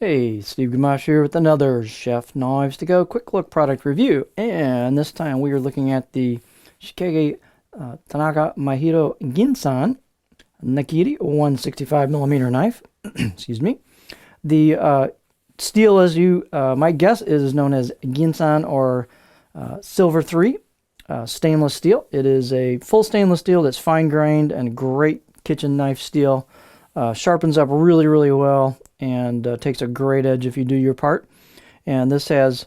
Hey, Steve Gamache here with another Chef Knives to Go quick look product review. And this time we are looking at the Shigeki Tanaka Majiro Ginsan Nakiri 165mm knife. Excuse me. The steel, as you might guess, is known as Ginsan or Silver 3 stainless steel. It is a full stainless steel that's fine grained and great kitchen knife steel. Sharpens up really, really well and takes a great edge if you do your part. And this has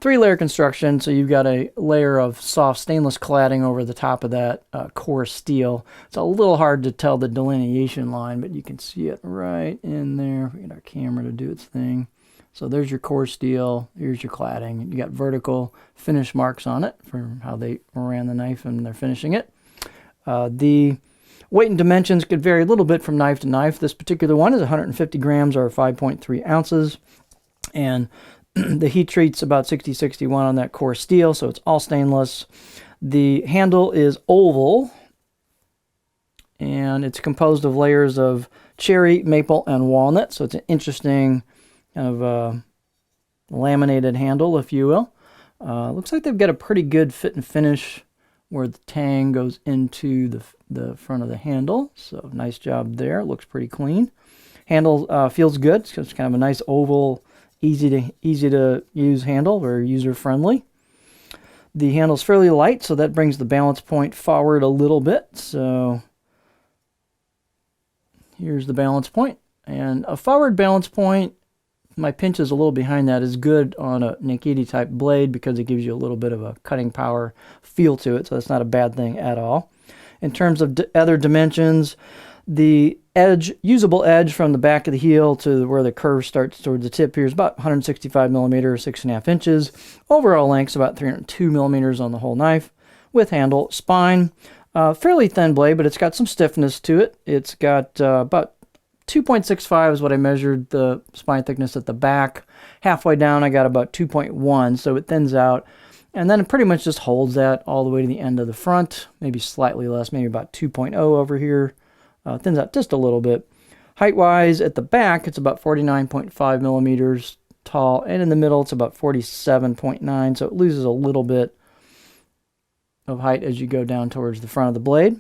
3-layer construction, so you've got a layer of soft stainless cladding over the top of that core steel. It's a little hard to tell the delineation line, but you can see it right in there. We get our camera to do its thing. So there's your core steel, here's your cladding. You got vertical finish marks on it for how they ran the knife and they're finishing it. The weight and dimensions could vary a little bit from knife to knife. This particular one is 150 grams or 5.3 ounces. And the heat treat's about 60-61 on that core steel, so it's all stainless. The handle is oval, and it's composed of layers of cherry, maple, and walnut. So it's an interesting kind of laminated handle, if you will. Looks like they've got a pretty good fit and finish where the tang goes into the front of the handle. So nice job there. Looks pretty clean. Handle feels good. So it's kind of a nice oval, easy to use handle, very user friendly. The handle's fairly light, so that brings the balance point forward a little bit. So here's the balance point. And a forward balance point, my pinch is a little behind that, is good on a Nakiri type blade because it gives you a little bit of a cutting power feel to it, so that's not a bad thing at all. In terms of other dimensions, the edge, usable edge from the back of the heel to where the curve starts towards the tip here is about 165 millimeters, 6.5 inches. Overall length's about 302 millimeters on the whole knife with handle. Spine, fairly thin blade, but it's got some stiffness to it. It's got about 2.65 is what I measured the spine thickness at the back. Halfway down, I got about 2.1, so it thins out. And then it pretty much just holds that all the way to the end of the front, maybe slightly less, maybe about 2.0 over here. Thins out just a little bit. Height-wise, at the back, it's about 49.5 millimeters tall, and in the middle, it's about 47.9, so it loses a little bit of height as you go down towards the front of the blade.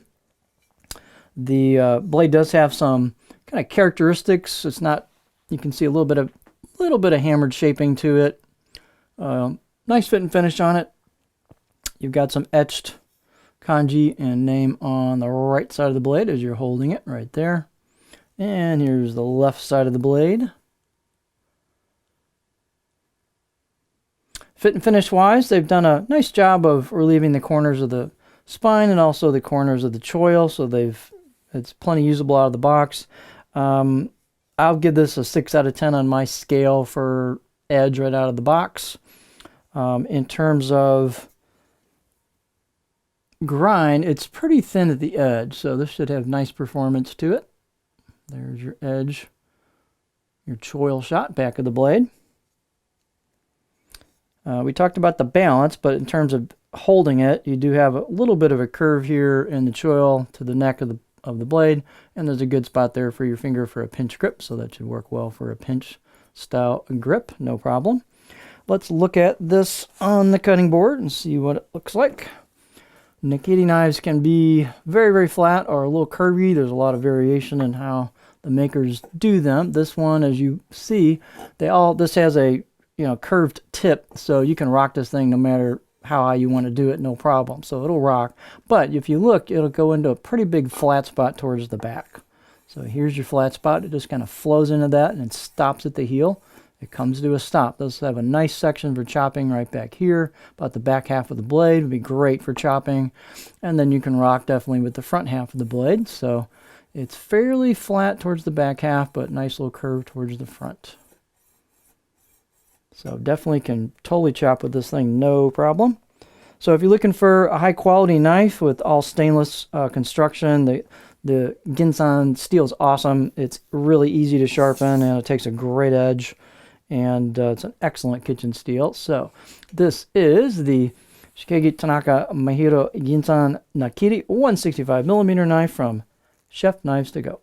The blade does have some kind of characteristics. It's not, you can see a little bit of hammered shaping to it. Nice fit and finish on it. You've got some etched kanji and name on the right side of the blade as you're holding it right there. And here's the left side of the blade. Fit and finish wise, they've done a nice job of relieving the corners of the spine and also the corners of the choil, so it's plenty usable out of the box. I'll give this a 6 out of 10 on my scale for edge right out of the box. In terms of grind, it's pretty thin at the edge, so this should have nice performance to it. There's your edge, your choil shot, back of the blade. We talked about the balance, but in terms of holding it, you do have a little bit of a curve here in the choil to the neck of the blade, and there's a good spot there for your finger for a pinch grip, so that should work well for a pinch style grip, no problem. Let's look at this on the cutting board and see what it looks like. Nakiri knives can be very, very flat or a little curvy. There's a lot of variation in how the makers do them. This one, as you see, this has a curved tip, so you can rock this thing no matter how high you want to do it, no problem. So it'll rock. But if you look, it'll go into a pretty big flat spot towards the back. So here's your flat spot. It just kind of flows into that and it stops at the heel. It comes to a stop. Those have a nice section for chopping right back here. About the back half of the blade would be great for chopping. And then you can rock definitely with the front half of the blade. So it's fairly flat towards the back half, but nice little curve towards the front. So definitely can totally chop with this thing, no problem. So if you're looking for a high quality knife with all stainless construction, the Ginsan steel is awesome. It's really easy to sharpen and it takes a great edge. And it's an excellent kitchen steel. So this is the Shigeki Tanaka Majiro Ginsan Nakiri 165mm knife from Chef Knives to Go.